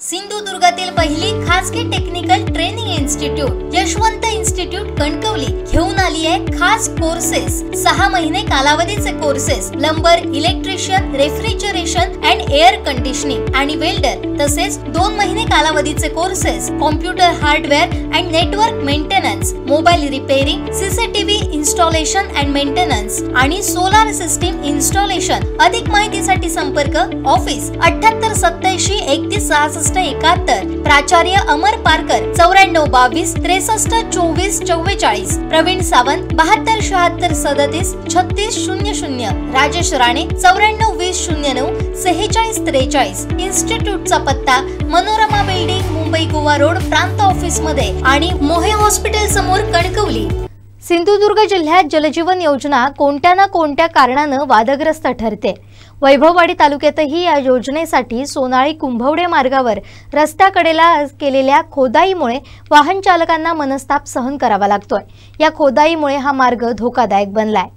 सिंधुदुर्गातील पहिली खासगी technical training institute Yashwant institute Kankavli घेऊन आली आहे खास कोर्सेस। 6 महिने कालावधीचे courses plumber, electrician, refrigeration and air conditioning आणि वेल्डर, तसेच 2 महिने कालावधीचे courses computer hardware and network maintenance, mobile repairing, CCTV installation and maintenance आणि सोलार सिस्टीम इन्स्टॉलेशन। अधिक माहितीसाठी संपर्क ऑफिस 78 87 31 66 71, प्राचार्य अमर पारकर 94 22 63 24 44, प्रवीण सावंत 72 76 37 36 00, राजेश राणे 94 20 09 46 43। इन्स्टिट्यूटचा पत्ता मनोरमा बिल्डिंग, मुंबई गोवा रोड, प्रांत ऑफिस मध्ये आणि मोहे हॉस्पिटल समोर, कणकवली। सिंधुदुर्ग जिल्ह्यात जलजीवन योजना कोणत्या ना कोणत्या कारणानं वादग्रस्त ठरते। वैभववाडी तालुक्यातही या योजनेसाठी सोनाळी कुंभवडे मार्गावर रस्त्याकडेला केलेल्या खोदाईमुळे वाहन चालकांना मनस्ताप सहन करावा लागतोय। या खोदाईमुळे हा मार्ग धोकादायक बनलाय।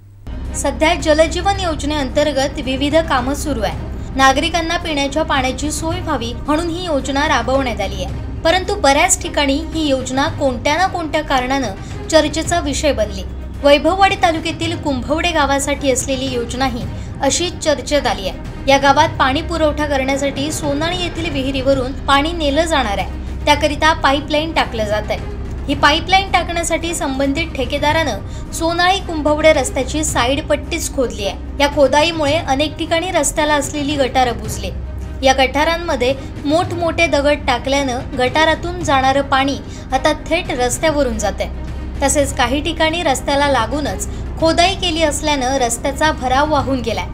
सध्या जलजीवन योजनेअंतर्गत विविध कामं सुरू आहे। नागरिकांना पिण्याच्या पाण्याची सोय व्हावी म्हणून ही योजना राबवण्यात आली आहे, परंतु बऱ्याच ठिकाणी ही योजना कोणत्या ना कोणत्या कारणानं चर्चेचा विषय बनली। वैभववाडी तालुक्यातील कुंभवडे गावासाठी असलेली योजना ही अशीच चर्चेत आली आहे। या गावात पाणी पुरवठा करण्यासाठी सोनाळी येथील विहिरीवरून पाणी नेलं जाणार आहे, त्याकरिता पाईपलाईन टाकलं जात आहे। ही पाईपलाईन टाकण्यासाठी संबंधित ठेकेदारानं सोनाळी कुंभवडे रस्त्याची साईड पट्टीच खोदली आहे। या खोदाईमुळे अनेक ठिकाणी रस्त्याला असलेली गटारं बुजली। या गटारांमध्ये मोठमोठे दगड टाकल्यानं गटारातून जाणारं पाणी आता थेट रस्त्यावरून जाते। तसेच काही ठिकाणी रस्त्याला लागूनच खोदाई केली असल्यानं रस्त्याचा भराव वाहून गेलाय।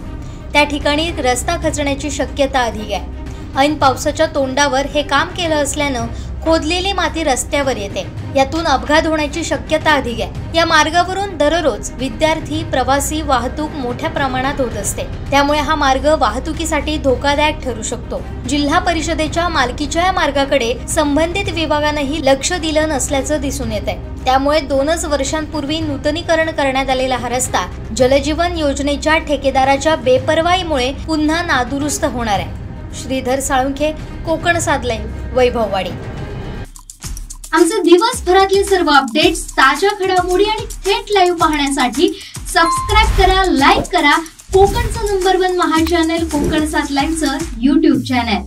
त्या ठिकाणी रस्ता खचण्याची शक्यता अधिक आहे। ऐन पावसाच्या तोंडावर हे काम केलं असल्यानं खोदलेली माती रस्त्यावर येते, यातून अपघात होण्याची शक्यता अधिक आहे। या मार्गावरून दररोज विद्यार्थी, प्रवासी वाहतूक मोठ्या प्रमाणात होत असते, त्यामुळे हा मार्ग वाहतुकीसाठी धोकादायक ठरू शकतो। जिल्हा परिषदेच्या मालकीच्या या मार्गाकडे संबंधित विभागानंही लक्ष दिलं नसल्याचं दिसून येत आहे। त्यामुळे 2च वर्षांपूर्वी नूतनीकरण करण्यात आलेला हा रस्ता जलजीवन योजनेच्या ठेकेदाराच्या बेपर्वाईमुळे पुन्हा नादुरुस्त होणार आहे। श्रीधर साळुंखे, कोकण 7 लाईव्ह, वैभववाडी। आमचे दिवसभरातले सर्व अपडेट्स, ताज्या घडामोडी आणि थेट लाईव्ह पाहण्यासाठी सबस्क्राइब करा, लाईक करा कोकणचं नंबर 1 महा चॅनल कोकण 7 लाईव्हचं YouTube चॅनल।